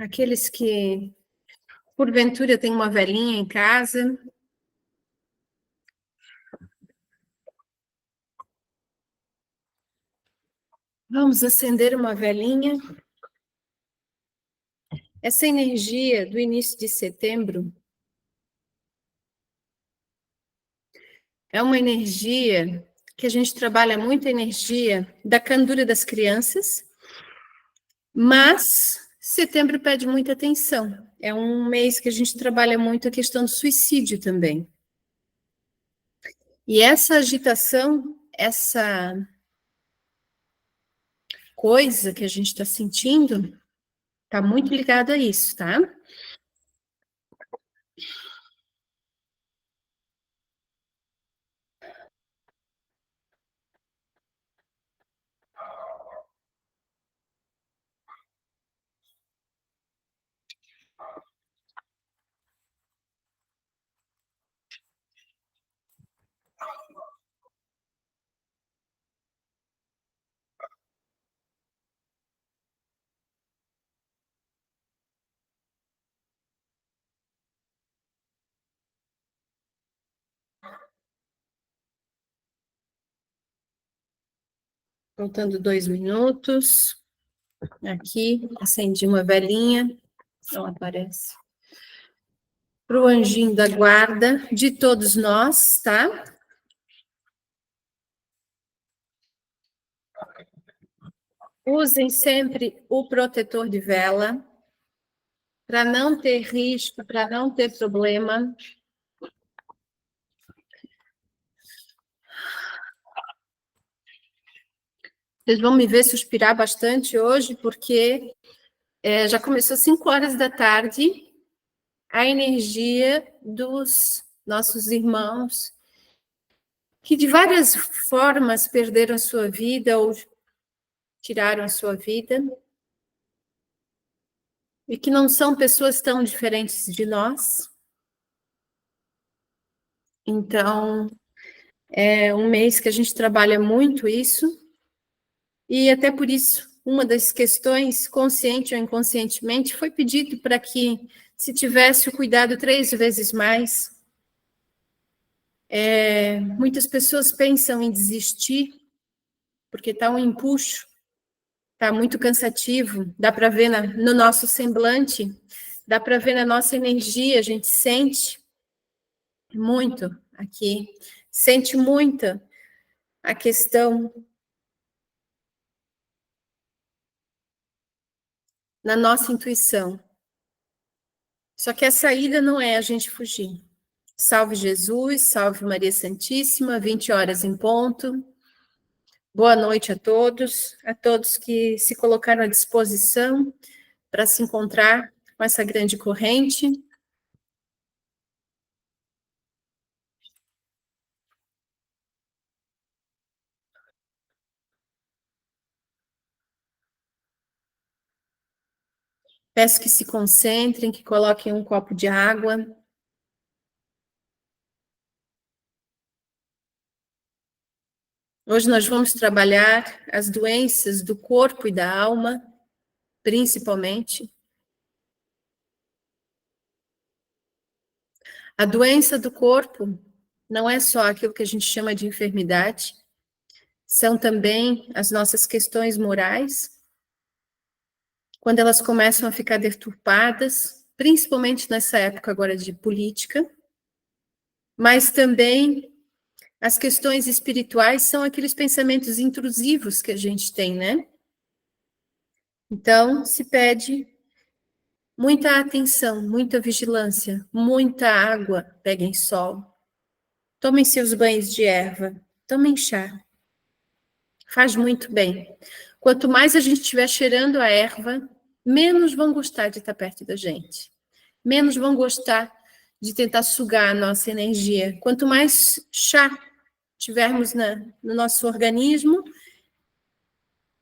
Aqueles que, porventura, têm uma velhinha em casa. Vamos acender uma velinha. Essa energia do início de setembro é uma energia que a gente trabalha muito a energia da candura das crianças, mas setembro pede muita atenção. É um mês que a gente trabalha muito a questão do suicídio também. E essa agitação, essa coisa que a gente está sentindo, está muito ligada a isso, tá? Faltando 2 minutos. Aqui, acendi uma velinha. Não aparece. Para o anjinho da guarda de todos nós, tá? Usem sempre o protetor de vela, para não ter risco, para não ter problema. Vocês vão me ver suspirar bastante hoje, porque já começou 5 horas da tarde, a energia dos nossos irmãos, que de várias formas perderam a sua vida ou tiraram a sua vida, e que não são pessoas tão diferentes de nós. Então, é um mês que a gente trabalha muito isso, e até por isso, uma das questões, consciente ou inconscientemente, foi pedido para que se tivesse o cuidado 3 vezes mais. Muitas pessoas pensam em desistir, porque está um empuxo, está muito cansativo, dá para ver no nosso semblante, dá para ver na nossa energia, a gente sente muito aqui, sente muito a questão na nossa intuição. Só que a saída não é a gente fugir. Salve Jesus, salve Maria Santíssima, 20 horas em ponto. Boa noite a todos que se colocaram à disposição para se encontrar com essa grande corrente. Peço que se concentrem, que coloquem um copo de água. Hoje nós vamos trabalhar as doenças do corpo e da alma, principalmente. A doença do corpo não é só aquilo que a gente chama de enfermidade, são também as nossas questões morais, quando elas começam a ficar deturpadas, principalmente nessa época agora de política, mas também as questões espirituais são aqueles pensamentos intrusivos que a gente tem, né? Então, se pede muita atenção, muita vigilância, muita água, peguem sol, tomem seus banhos de erva, tomem chá, faz muito bem. Quanto mais a gente estiver cheirando a erva, menos vão gostar de estar perto da gente, menos vão gostar de tentar sugar a nossa energia. Quanto mais chá tivermos no nosso organismo,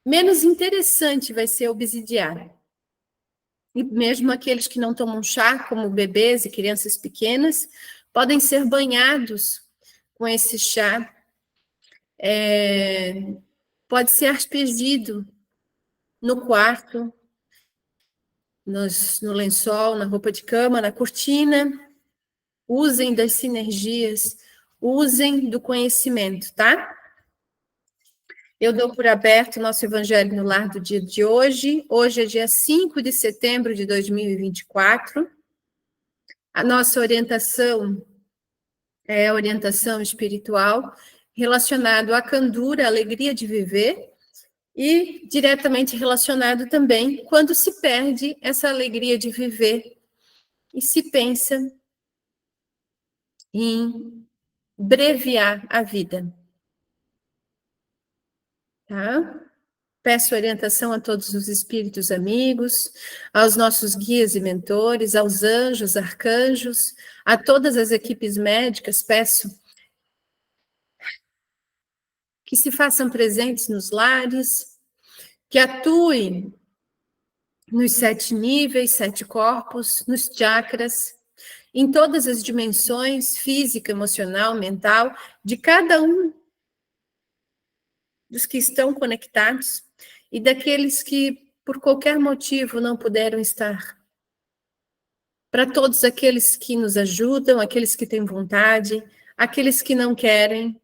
menos interessante vai ser obsidiar. E mesmo aqueles que não tomam chá, como bebês e crianças pequenas, podem ser banhados com esse chá. Pode ser aspergido no quarto, no lençol, na roupa de cama, na cortina. Usem das sinergias, usem do conhecimento, tá? Eu dou por aberto o nosso Evangelho no Lar do dia de hoje. Hoje é dia 5 de setembro de 2024. A nossa orientação é a orientação espiritual relacionada à candura, à alegria de viver, e diretamente relacionado também quando se perde essa alegria de viver e se pensa em breviar a vida, tá? Peço orientação a todos os espíritos amigos, aos nossos guias e mentores, aos anjos, arcanjos, a todas as equipes médicas, peço que se façam presentes nos lares, que atuem nos 7 níveis, 7 corpos, nos chakras, em todas as dimensões, física, emocional, mental, de cada um dos que estão conectados e daqueles que, por qualquer motivo, não puderam estar. Para todos aqueles que nos ajudam, aqueles que têm vontade, aqueles que não querem,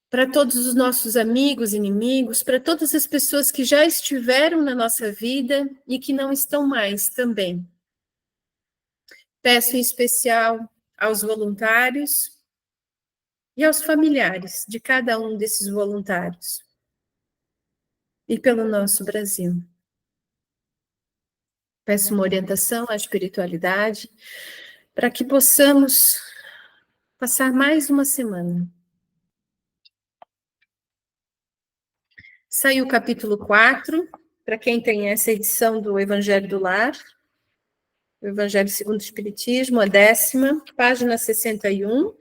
para todos os nossos amigos, inimigos, para todas as pessoas que já estiveram na nossa vida e que não estão mais também. Peço em especial aos voluntários e aos familiares de cada um desses voluntários e pelo nosso Brasil. Peço uma orientação à espiritualidade para que possamos passar mais uma semana. Saiu o capítulo 4, para quem tem essa edição do Evangelho do Lar, o Evangelho segundo o Espiritismo, a 10ª, página 61.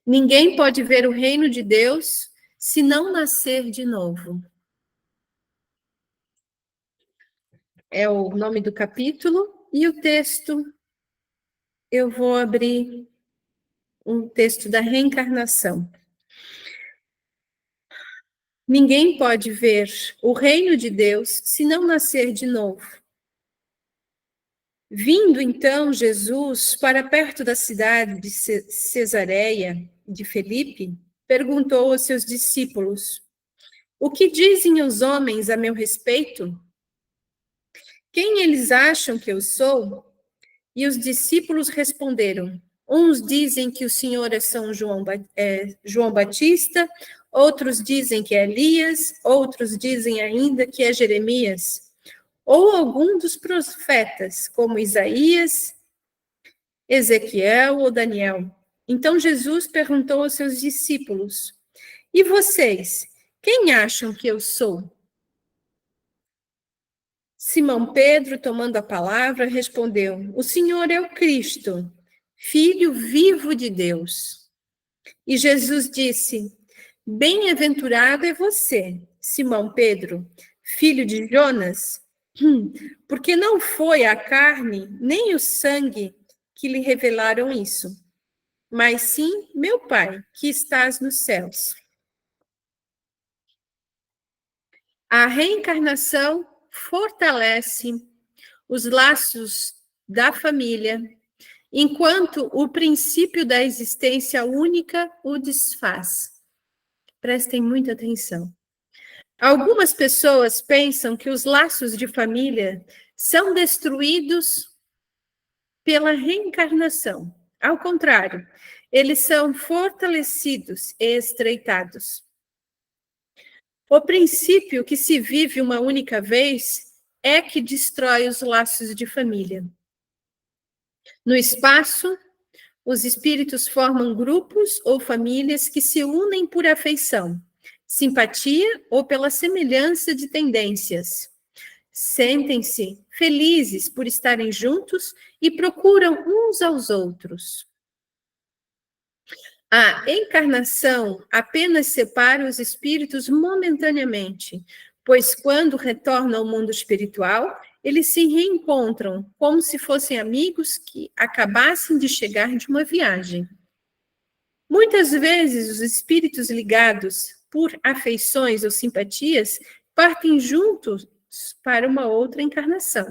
Ninguém pode ver o reino de Deus se não nascer de novo. É o nome do capítulo, e o texto, eu vou abrir um texto da reencarnação. Ninguém pode ver o reino de Deus se não nascer de novo. Vindo então Jesus para perto da cidade de Cesareia de Filipe, perguntou aos seus discípulos: o que dizem os homens a meu respeito? Quem eles acham que eu sou? E os discípulos responderam: uns dizem que o Senhor é João Batista, outros dizem que é Elias, outros dizem ainda que é Jeremias, ou algum dos profetas, como Isaías, Ezequiel ou Daniel. Então Jesus perguntou aos seus discípulos: e vocês, quem acham que eu sou? Simão Pedro, tomando a palavra, respondeu: o Senhor é o Cristo, Filho vivo de Deus. E Jesus disse: bem-aventurado é você, Simão Pedro, filho de Jonas, porque não foi a carne nem o sangue que lhe revelaram isso, mas sim meu Pai, que estás nos céus. A reencarnação fortalece os laços da família, enquanto o princípio da existência única o desfaz. Prestem muita atenção. Algumas pessoas pensam que os laços de família são destruídos pela reencarnação. Ao contrário, eles são fortalecidos e estreitados. O princípio que se vive uma única vez é que destrói os laços de família. No espaço, os espíritos formam grupos ou famílias que se unem por afeição, simpatia ou pela semelhança de tendências. Sentem-se felizes por estarem juntos e procuram uns aos outros. A encarnação apenas separa os espíritos momentaneamente, pois quando retornam ao mundo espiritual, eles se reencontram como se fossem amigos que acabassem de chegar de uma viagem. Muitas vezes, os espíritos ligados por afeições ou simpatias partem juntos para uma outra encarnação.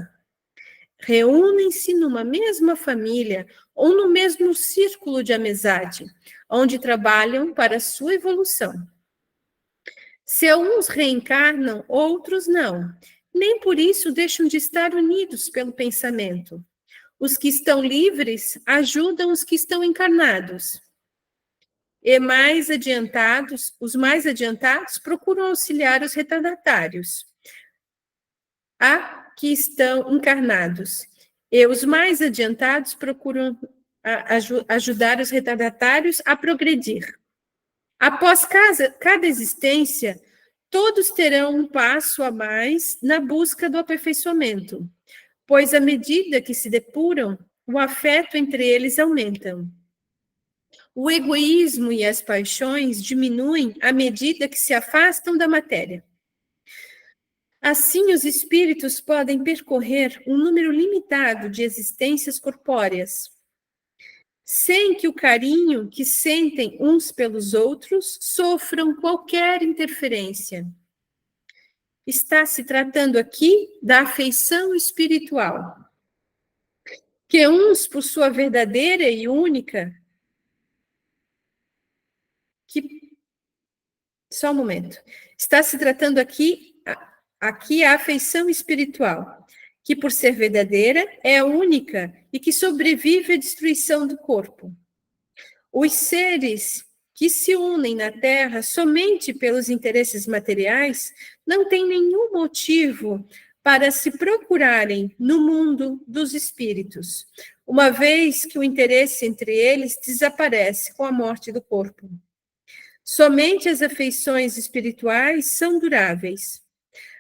Reúnem-se numa mesma família ou no mesmo círculo de amizade, onde trabalham para a sua evolução. Se uns reencarnam, outros não. Nem por isso deixam de estar unidos pelo pensamento. Os que estão livres ajudam os que estão encarnados. E os mais adiantados procuram auxiliar os retardatários, que estão encarnados. E os mais adiantados procuram ajudar os retardatários a progredir. Após cada existência, todos terão um passo a mais na busca do aperfeiçoamento, pois à medida que se depuram, o afeto entre eles aumenta. O egoísmo e as paixões diminuem à medida que se afastam da matéria. Assim, os espíritos podem percorrer um número limitado de existências corpóreas, sem que o carinho que sentem uns pelos outros sofram qualquer interferência. Está se tratando aqui da afeição espiritual, que uns, por sua verdadeira e única, Só um momento. Está se tratando aqui a afeição espiritual, que por ser verdadeira é única e que sobrevive à destruição do corpo. Os seres que se unem na Terra somente pelos interesses materiais não têm nenhum motivo para se procurarem no mundo dos espíritos, uma vez que o interesse entre eles desaparece com a morte do corpo. Somente as afeições espirituais são duráveis.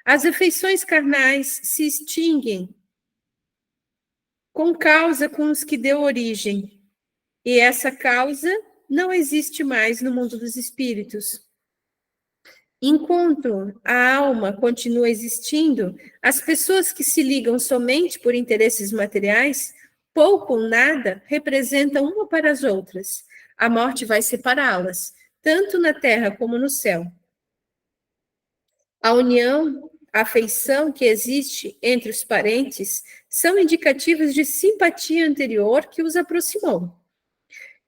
As afeições carnais se extinguem com causa com os que deu origem, e essa causa não existe mais no mundo dos espíritos. Enquanto a alma continua existindo, as pessoas que se ligam somente por interesses materiais, pouco ou nada, representam uma para as outras. A morte vai separá-las, tanto na terra como no céu. A união, a afeição que existe entre os parentes são indicativas de simpatia anterior que os aproximou.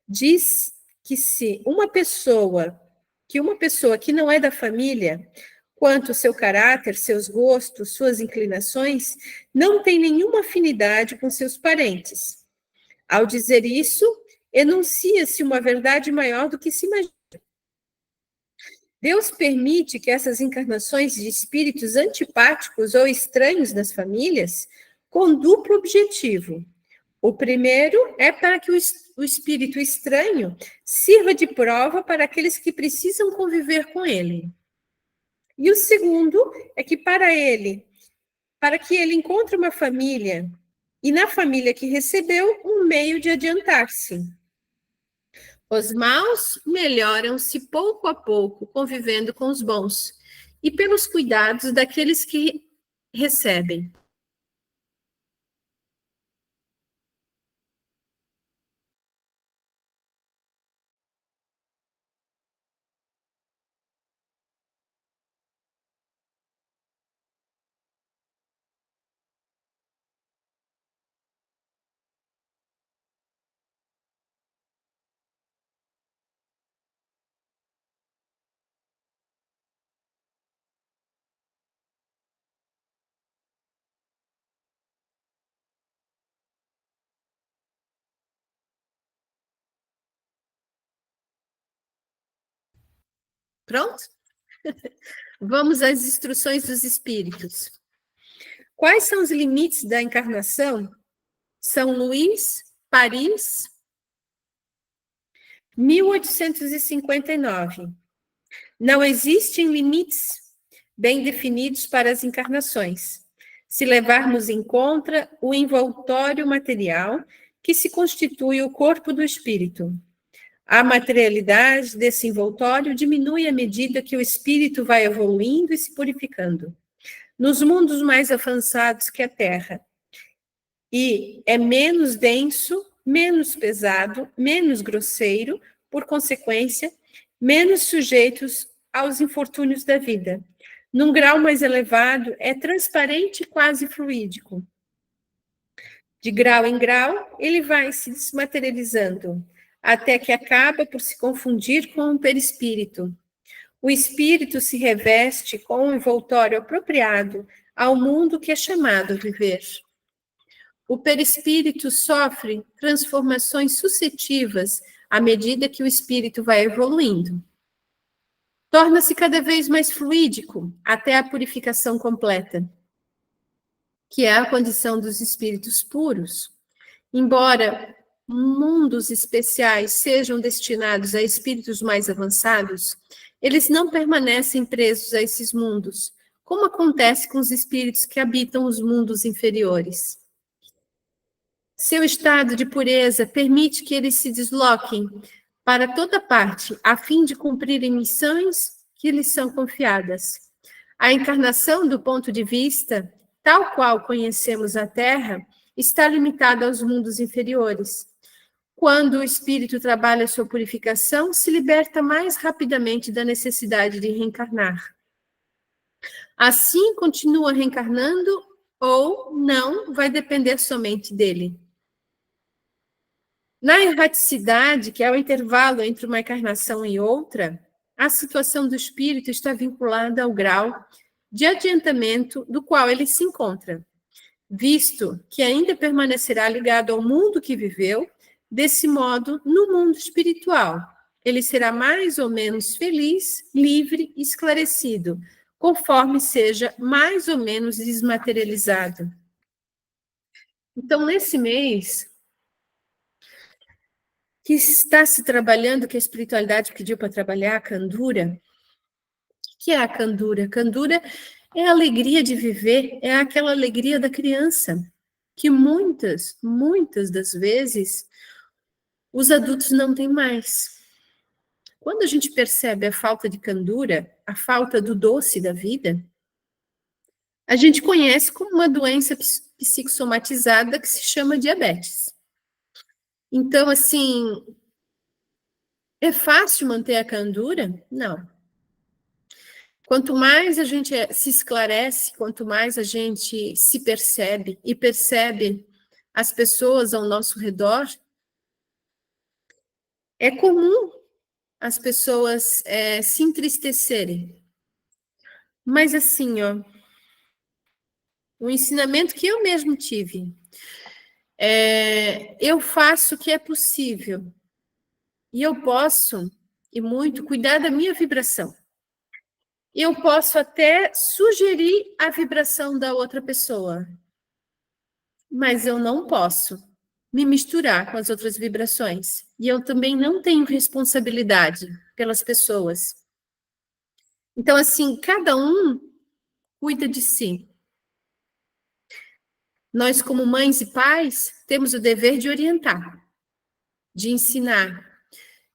Diz que se uma pessoa que não é da família, quanto ao seu caráter, seus gostos, suas inclinações, não tem nenhuma afinidade com seus parentes. Ao dizer isso, enuncia-se uma verdade maior do que se imagina. Deus permite que essas encarnações de espíritos antipáticos ou estranhos nas famílias com duplo objetivo. O primeiro é para que o espírito estranho sirva de prova para aqueles que precisam conviver com ele. E o segundo é que para que ele encontre uma família e na família que recebeu um meio de adiantar-se. Os maus melhoram-se pouco a pouco, convivendo com os bons, e pelos cuidados daqueles que recebem. Pronto? Vamos às instruções dos espíritos. Quais são os limites da encarnação? São Luís, Paris, 1859. Não existem limites bem definidos para as encarnações, se levarmos em conta o envoltório material que se constitui o corpo do espírito. A materialidade desse envoltório diminui à medida que o espírito vai evoluindo e se purificando. Nos mundos mais avançados que a Terra, e é menos denso, menos pesado, menos grosseiro, por consequência, menos sujeitos aos infortúnios da vida. Num grau mais elevado, é transparente e quase fluídico. De grau em grau, ele vai se desmaterializando, até que acaba por se confundir com o perispírito. O espírito se reveste com um envoltório apropriado ao mundo que é chamado viver. O perispírito sofre transformações sucessivas à medida que o espírito vai evoluindo. Torna-se cada vez mais fluídico até a purificação completa, que é a condição dos espíritos puros. Embora mundos especiais sejam destinados a espíritos mais avançados, eles não permanecem presos a esses mundos, como acontece com os espíritos que habitam os mundos inferiores. Seu estado de pureza permite que eles se desloquem para toda parte, a fim de cumprirem missões que lhes são confiadas. A encarnação, do ponto de vista tal qual conhecemos a Terra, está limitada aos mundos inferiores. Quando o espírito trabalha sua purificação, se liberta mais rapidamente da necessidade de reencarnar. Assim, continua reencarnando ou não, vai depender somente dele. Na erraticidade, que é o intervalo entre uma encarnação e outra, a situação do espírito está vinculada ao grau de adiantamento do qual ele se encontra, visto que ainda permanecerá ligado ao mundo que viveu. Desse modo, no mundo espiritual, ele será mais ou menos feliz, livre e esclarecido, conforme seja mais ou menos desmaterializado. Então, nesse mês que está se trabalhando, que a espiritualidade pediu para trabalhar, a candura. O que é a candura? Candura é a alegria de viver, é aquela alegria da criança, que muitas das vezes os adultos não têm mais. Quando a gente percebe a falta de candura, a falta do doce da vida, a gente conhece como uma doença psicossomatizada que se chama diabetes. Então, assim, é fácil manter a candura? Não. Quanto mais a gente se esclarece, quanto mais a gente se percebe e percebe as pessoas ao nosso redor, é comum as pessoas se entristecerem. Mas assim, ó, o ensinamento que eu mesmo tive, eu faço o que é possível e eu posso, e muito, cuidar da minha vibração. Eu posso até sugerir a vibração da outra pessoa, mas eu não posso me misturar com as outras vibrações. E eu também não tenho responsabilidade pelas pessoas. Então, assim, cada um cuida de si. Nós, como mães e pais, temos o dever de orientar, de ensinar,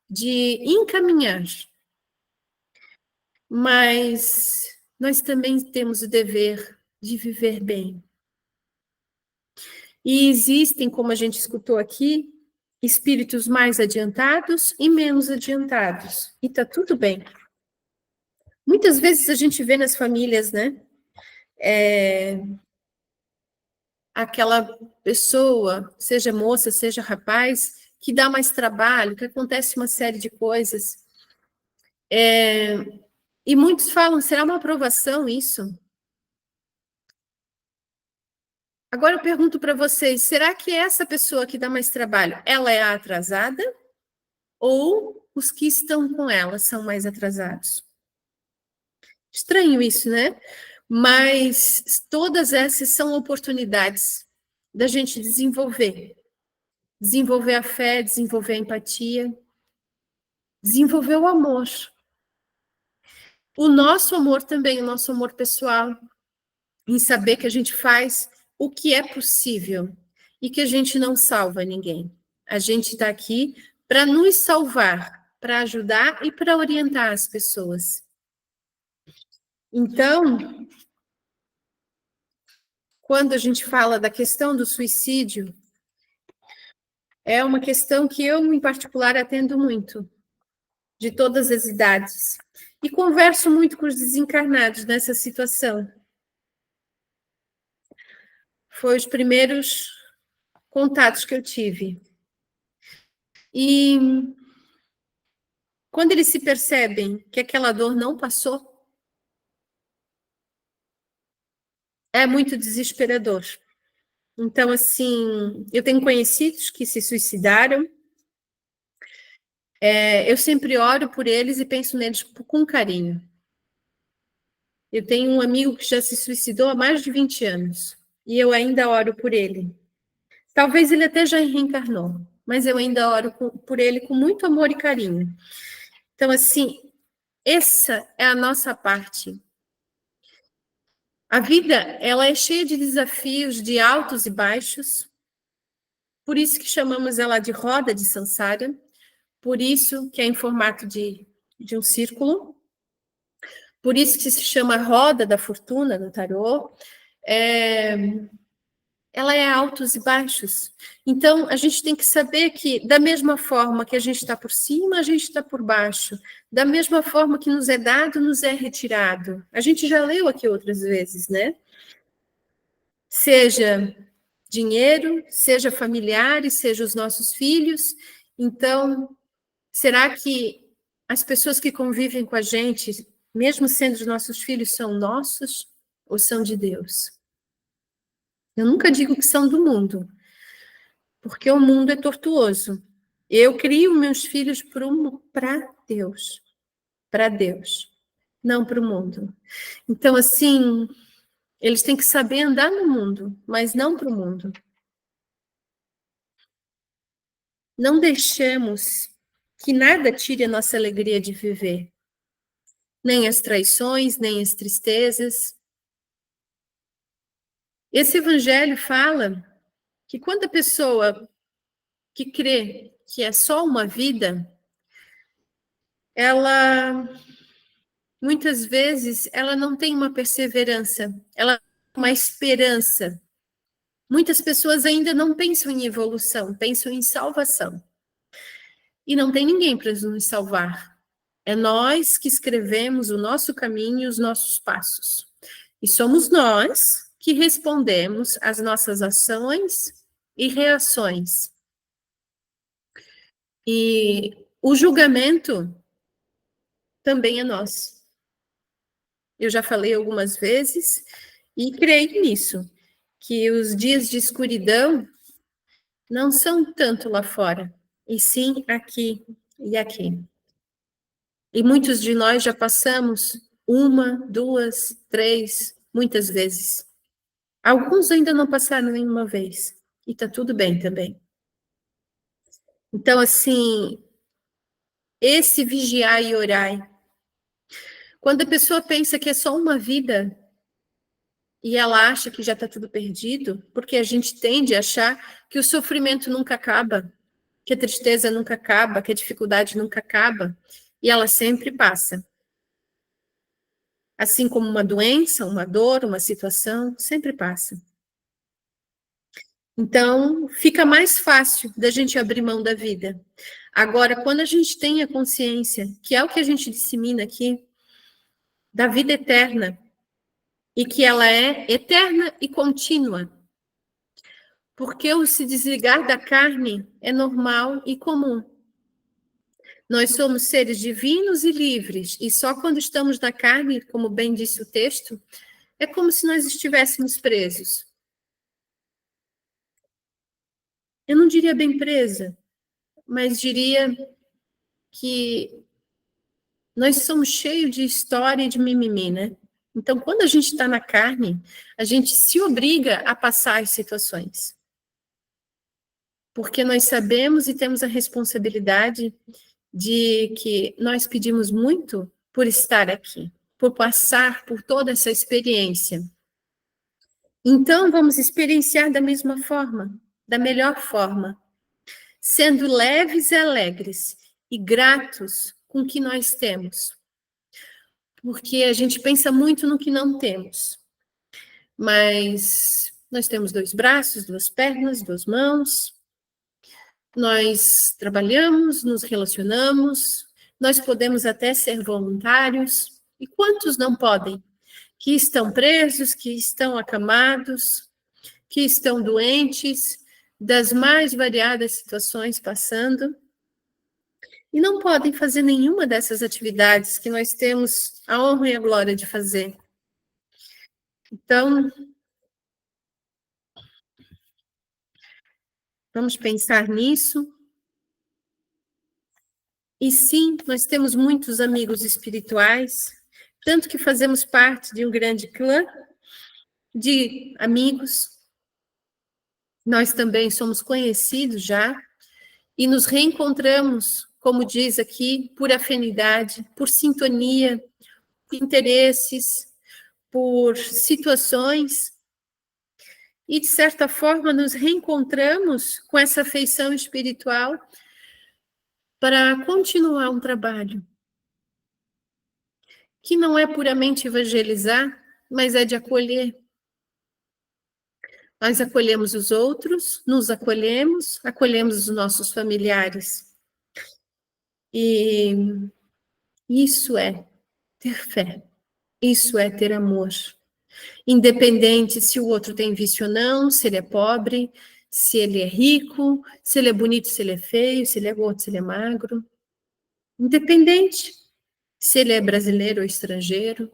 de encaminhar. Mas nós também temos o dever de viver bem. E existem, como a gente escutou aqui, espíritos mais adiantados e menos adiantados. E tá tudo bem. Muitas vezes a gente vê nas famílias, né? Aquela pessoa, seja moça, seja rapaz, que dá mais trabalho, que acontece uma série de coisas. E muitos falam, será uma aprovação isso? Agora eu pergunto para vocês, será que essa pessoa que dá mais trabalho, ela é a atrasada? Ou os que estão com ela são mais atrasados? Estranho isso, né? Mas todas essas são oportunidades da gente desenvolver. Desenvolver a fé, desenvolver a empatia, desenvolver o amor. O nosso amor também, o nosso amor pessoal, em saber que a gente faz o que é possível e que a gente não salva ninguém. A gente está aqui para nos salvar, para ajudar e para orientar as pessoas. Então, quando a gente fala da questão do suicídio, é uma questão que eu, em particular, atendo muito, de todas as idades. E converso muito com os desencarnados nessa situação. Foi os primeiros contatos que eu tive. E quando eles se percebem que aquela dor não passou, é muito desesperador. Então, assim, eu tenho conhecidos que se suicidaram. Eu sempre oro por eles e penso neles com carinho. Eu tenho um amigo que já se suicidou há mais de 20 anos. E eu ainda oro por ele. Talvez ele até já reencarnou, mas eu ainda oro por ele com muito amor e carinho. Então, assim, essa é a nossa parte. A vida, ela é cheia de desafios, de altos e baixos. Por isso que chamamos ela de roda de samsara. Por isso que é em formato de um círculo. Por isso que se chama roda da fortuna no tarô. Ela é altos e baixos. Então, a gente tem que saber que, da mesma forma que a gente está por cima, a gente está por baixo. Da mesma forma que nos é dado, nos é retirado. A gente já leu aqui outras vezes, né? Seja dinheiro, seja familiares, seja os nossos filhos. Então, será que as pessoas que convivem com a gente, mesmo sendo os nossos filhos, são nossos ou são de Deus? Eu nunca digo que são do mundo, porque o mundo é tortuoso. Eu crio meus filhos para Deus, não para o mundo. Então, assim, eles têm que saber andar no mundo, mas não para o mundo. Não deixemos que nada tire a nossa alegria de viver. Nem as traições, nem as tristezas. Esse evangelho fala que quando a pessoa que crê que é só uma vida, ela, muitas vezes, ela não tem uma perseverança, ela tem uma esperança. Muitas pessoas ainda não pensam em evolução, pensam em salvação. E não tem ninguém para nos salvar. É nós que escrevemos o nosso caminho e os nossos passos. E somos nós que respondemos às nossas ações e reações. E o julgamento também é nosso. Eu já falei algumas vezes e creio nisso, que os dias de escuridão não são tanto lá fora, e sim aqui e aqui. E muitos de nós já passamos uma, duas, três, muitas vezes. Alguns ainda não passaram nenhuma vez, e tá tudo bem também. Então, assim, esse vigiar e orar, quando a pessoa pensa que é só uma vida, e ela acha que já está tudo perdido, porque a gente tende a achar que o sofrimento nunca acaba, que a tristeza nunca acaba, que a dificuldade nunca acaba, e ela sempre passa. Assim como uma doença, uma dor, uma situação, sempre passa. Então, fica mais fácil da gente abrir mão da vida. Agora, quando a gente tem a consciência, que é o que a gente dissemina aqui, da vida eterna, e que ela é eterna e contínua, porque o se desligar da carne é normal e comum. Nós somos seres divinos e livres, e só quando estamos na carne, como bem disse o texto, é como se nós estivéssemos presos. Eu não diria bem presa, mas diria que nós somos cheios de história e de mimimi, né? Então, quando a gente está na carne, a gente se obriga a passar as situações. Porque nós sabemos e temos a responsabilidade de que nós pedimos muito por estar aqui, por passar por toda essa experiência. Então, vamos experienciar da mesma forma, da melhor forma, sendo leves e alegres e gratos com o que nós temos. Porque a gente pensa muito no que não temos. Mas nós temos 2 braços, 2 pernas, 2 mãos. Nós trabalhamos, nos relacionamos, nós podemos até ser voluntários. E quantos não podem? Que estão presos, que estão acamados, que estão doentes, das mais variadas situações passando, e não podem fazer nenhuma dessas atividades que nós temos a honra e a glória de fazer. Então, vamos pensar nisso. E sim, nós temos muitos amigos espirituais, tanto que fazemos parte de um grande clã de amigos. Nós também somos conhecidos já e nos reencontramos, como diz aqui, por afinidade, por sintonia, por interesses, por situações. E, de certa forma, nos reencontramos com essa afeição espiritual para continuar um trabalho que não é puramente evangelizar, mas é de acolher. Nós acolhemos os outros, nos acolhemos, acolhemos os nossos familiares. E isso é ter fé, isso é ter amor. Independente se o outro tem vício ou não, se ele é pobre, se ele é rico, se ele é bonito, se ele é feio, se ele é gordo, se ele é magro. Independente se ele é brasileiro ou estrangeiro.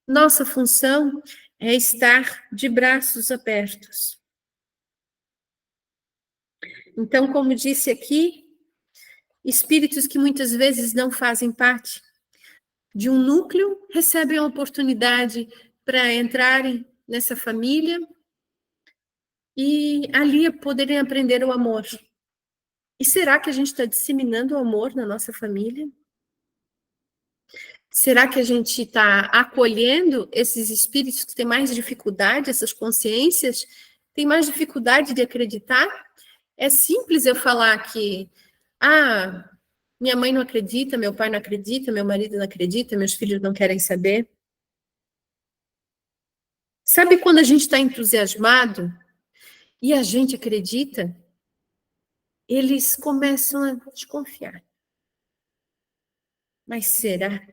Nossa função é estar de braços abertos. Então, como disse aqui, espíritos que muitas vezes não fazem parte de um núcleo recebem a oportunidade para entrarem nessa família e ali poderem aprender o amor. E será que a gente está disseminando o amor na nossa família? Será que a gente está acolhendo esses espíritos que têm mais dificuldade, essas consciências, têm mais dificuldade de acreditar? É simples eu falar que, minha mãe não acredita, meu pai não acredita, meu marido não acredita, meus filhos não querem saber. Sabe quando a gente está entusiasmado e a gente acredita? Eles começam a desconfiar. Mas será?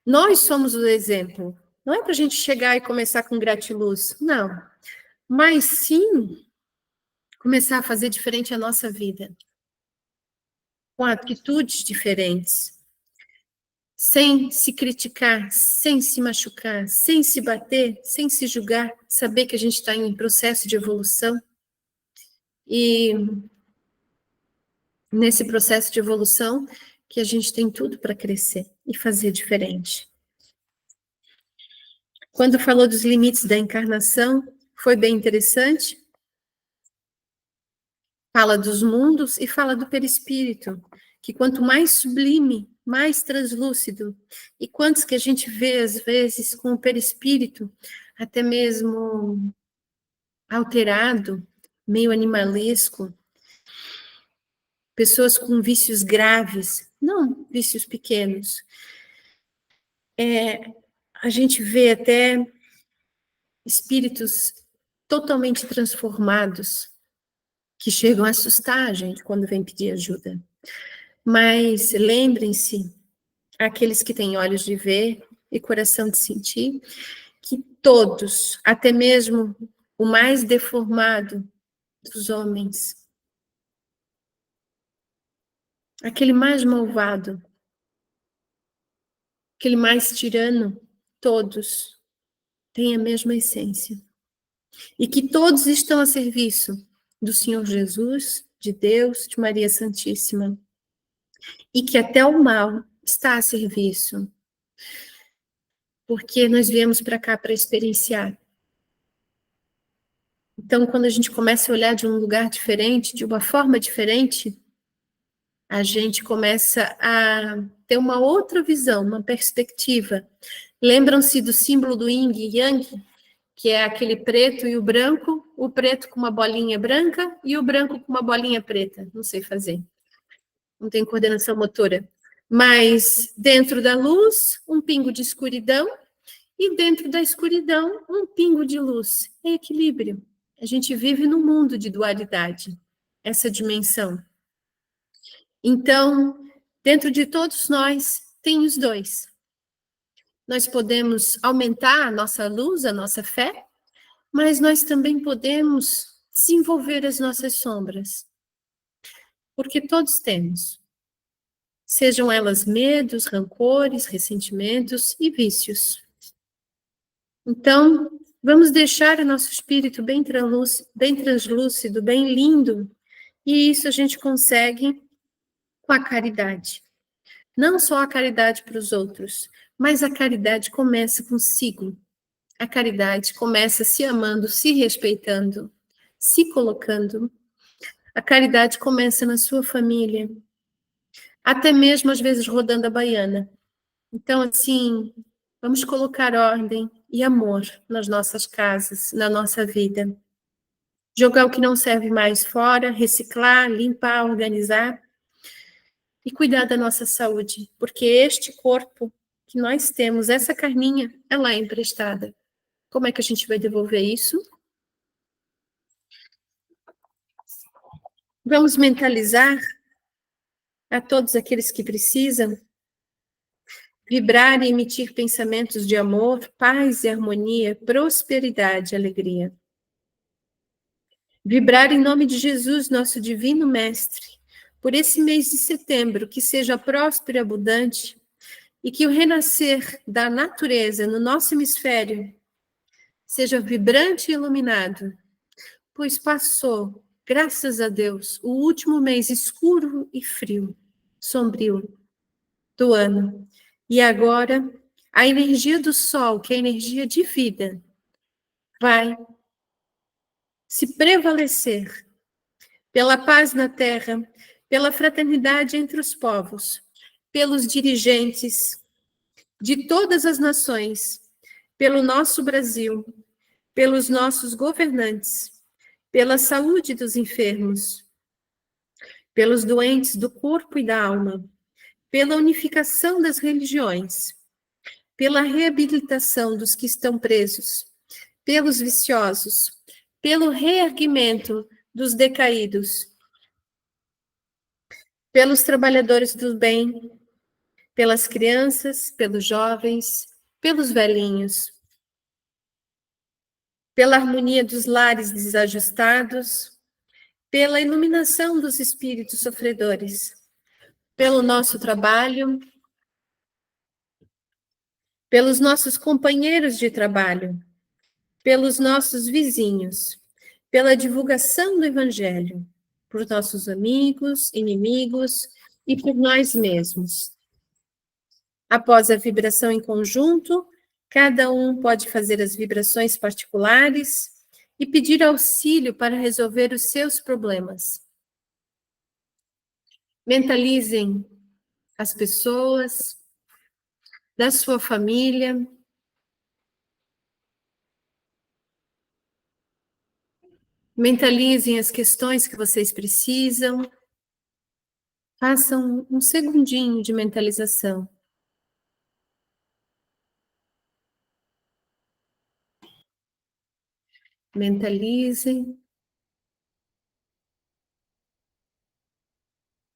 Nós somos o exemplo. Não é para a gente chegar e começar com gratiluz, não. Mas sim começar a fazer diferente a nossa vida. Com atitudes diferentes. Sem se criticar, sem se machucar, sem se bater, sem se julgar. Saber que a gente está em processo de evolução. E nesse processo de evolução que a gente tem tudo para crescer e fazer diferente. Quando falou dos limites da encarnação, foi bem interessante. Fala dos mundos e fala do perispírito, que quanto mais sublime, mais translúcido. E quantos que a gente vê, às vezes, com o perispírito, até mesmo alterado, meio animalesco, pessoas com vícios graves, não vícios pequenos. A gente vê até espíritos totalmente transformados, que chegam a assustar a gente quando vem pedir ajuda. Mas lembrem-se, aqueles que têm olhos de ver e coração de sentir, que todos, até mesmo o mais deformado dos homens, aquele mais malvado, aquele mais tirano, todos têm a mesma essência. E que todos estão a serviço do Senhor Jesus, de Deus, de Maria Santíssima. E que até o mal está a serviço. Porque nós viemos para cá para experienciar. Então, quando a gente começa a olhar de um lugar diferente, de uma forma diferente, a gente começa a ter uma outra visão, uma perspectiva. Lembram-se do símbolo do Yin e Yang, que é aquele preto e o preto com uma bolinha branca e o branco com uma bolinha preta. Não sei fazer. Não tenho coordenação motora. Mas dentro da luz, um pingo de escuridão, e dentro da escuridão, um pingo de luz. É equilíbrio. A gente vive num mundo de dualidade, essa dimensão. Então, dentro de todos nós, tem os dois. Nós podemos aumentar a nossa luz, a nossa fé, mas nós também podemos desenvolver as nossas sombras. Porque todos temos. Sejam elas medos, rancores, ressentimentos e vícios. Então, vamos deixar o nosso espírito bem translúcido, bem lindo, e isso a gente consegue com a caridade. Não só a caridade para os outros, mas a caridade começa consigo. A caridade começa se amando, se respeitando, se colocando. A caridade começa na sua família, até mesmo às vezes rodando a baiana. Então, assim, vamos colocar ordem e amor nas nossas casas, na nossa vida. Jogar o que não serve mais fora, reciclar, limpar, organizar e cuidar da nossa saúde, porque este corpo que nós temos, essa carninha, ela é emprestada. Como é que a gente vai devolver isso? Vamos mentalizar a todos aqueles que precisam vibrar e emitir pensamentos de amor, paz e harmonia, prosperidade e alegria. Vibrar em nome de Jesus, nosso divino mestre, por esse mês de setembro, que seja próspero e abundante, e que o renascer da natureza no nosso hemisfério seja vibrante e iluminado, pois passou, graças a Deus, o último mês escuro e frio, sombrio do ano. E agora, a energia do sol, que é a energia de vida, vai se prevalecer pela paz na terra, pela fraternidade entre os povos, pelos dirigentes de todas as nações, pelo nosso Brasil, pelos nossos governantes, pela saúde dos enfermos, pelos doentes do corpo e da alma, pela unificação das religiões, pela reabilitação dos que estão presos, pelos viciosos, pelo reerguimento dos decaídos, pelos trabalhadores do bem, pelas crianças, pelos jovens, pelos velhinhos, pela harmonia dos lares desajustados, pela iluminação dos espíritos sofredores, pelo nosso trabalho, pelos nossos companheiros de trabalho, pelos nossos vizinhos, pela divulgação do Evangelho, por nossos amigos, inimigos e por nós mesmos. Após a vibração em conjunto, cada um pode fazer as vibrações particulares e pedir auxílio para resolver os seus problemas. Mentalizem as pessoas da sua família. Mentalizem as questões que vocês precisam. Façam um segundinho de mentalização. Mentalizem.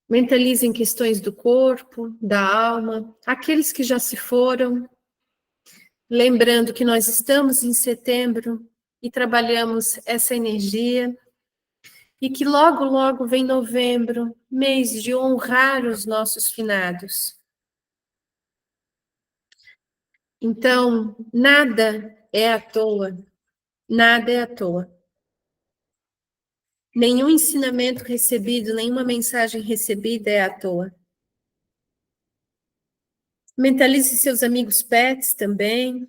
Mentalizem questões do corpo, da alma, aqueles que já se foram. Lembrando que nós estamos em setembro e trabalhamos essa energia. E que logo, logo vem novembro, mês de honrar os nossos finados. Então, nada é à toa. Nada é à toa. Nenhum ensinamento recebido, nenhuma mensagem recebida é à toa. Mentalize seus amigos pets também.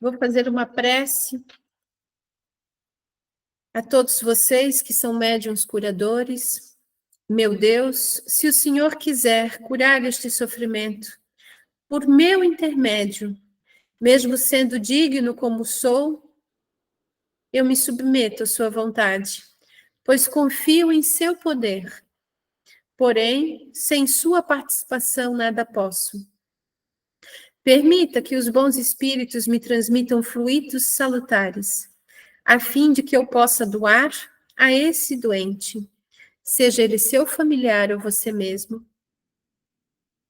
Vou fazer uma prece a todos vocês que são médiuns curadores. Meu Deus, se o Senhor quiser curar este sofrimento, por meu intermédio, mesmo sendo digno como sou, eu me submeto à sua vontade, pois confio em seu poder, Porém, sem sua participação, nada posso. Permita que os bons espíritos me transmitam fluidos salutares, a fim de que eu possa doar a esse doente, seja ele seu familiar ou você mesmo,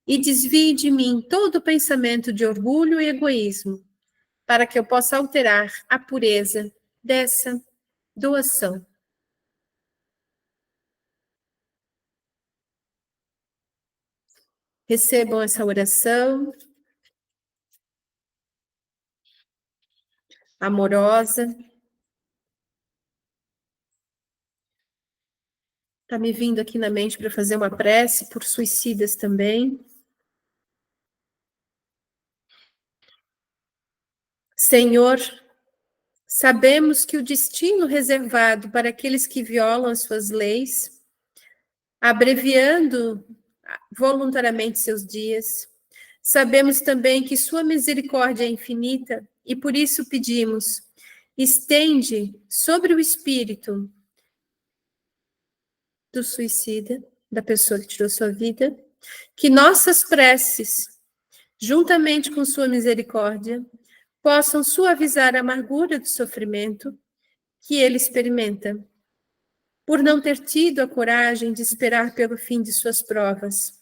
e desvie de mim todo pensamento de orgulho e egoísmo, para que eu possa alterar a pureza dessa doação. Recebam essa oração amorosa. Está me vindo aqui na mente para fazer uma prece por suicidas também. Senhor, sabemos que o destino reservado para aqueles que violam as suas leis, abreviando voluntariamente seus dias, sabemos também que sua misericórdia é infinita e por isso pedimos, estende sobre o espírito do suicida, da pessoa que tirou sua vida, que nossas preces, juntamente com sua misericórdia, possam suavizar a amargura do sofrimento que ele experimenta, por não ter tido a coragem de esperar pelo fim de suas provas.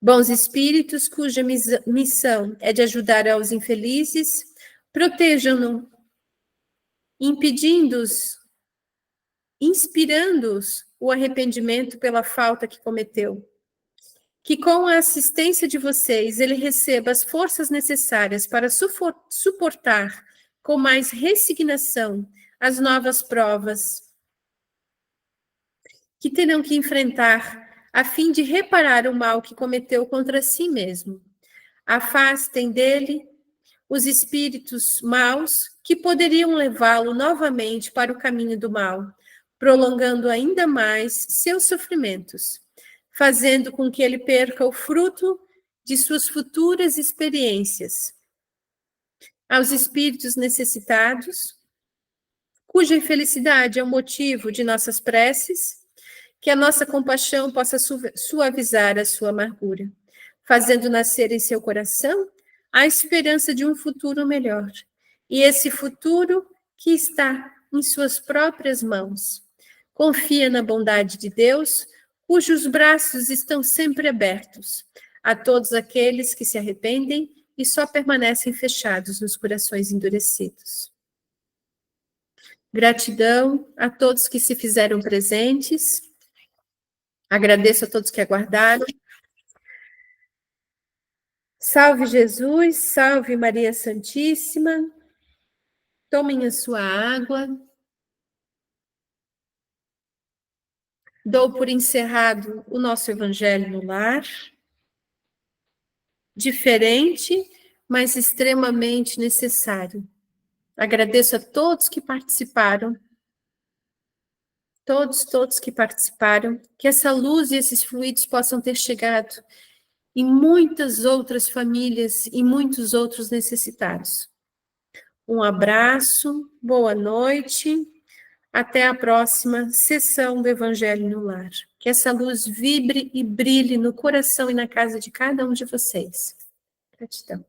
Bons espíritos, cuja missão é de ajudar aos infelizes, protejam-no, impedindo-os, inspirando-os o arrependimento pela falta que cometeu. Que com a assistência de vocês ele receba as forças necessárias para suportar com mais resignação as novas provas que terão que enfrentar a fim de reparar o mal que cometeu contra si mesmo. Afastem dele os espíritos maus que poderiam levá-lo novamente para o caminho do mal, prolongando ainda mais seus sofrimentos, fazendo com que ele perca o fruto de suas futuras experiências. Aos espíritos necessitados, cuja infelicidade é o motivo de nossas preces, que a nossa compaixão possa suavizar a sua amargura, fazendo nascer em seu coração a esperança de um futuro melhor. E esse futuro que está em suas próprias mãos. Confia na bondade de Deus, cujos braços estão sempre abertos a todos aqueles que se arrependem e só permanecem fechados nos corações endurecidos. Gratidão a todos que se fizeram presentes. Agradeço a todos que aguardaram. Salve Jesus, salve Maria Santíssima. Tomem a sua água. Dou por encerrado o nosso Evangelho no Lar. Diferente, mas extremamente necessário. Agradeço a todos que participaram. Todos que participaram. Que essa luz e esses fluidos possam ter chegado em muitas outras famílias e muitos outros necessitados. Um abraço, boa noite, até a próxima sessão do Evangelho no Lar. Que essa luz vibre e brilhe no coração e na casa de cada um de vocês. Gratidão.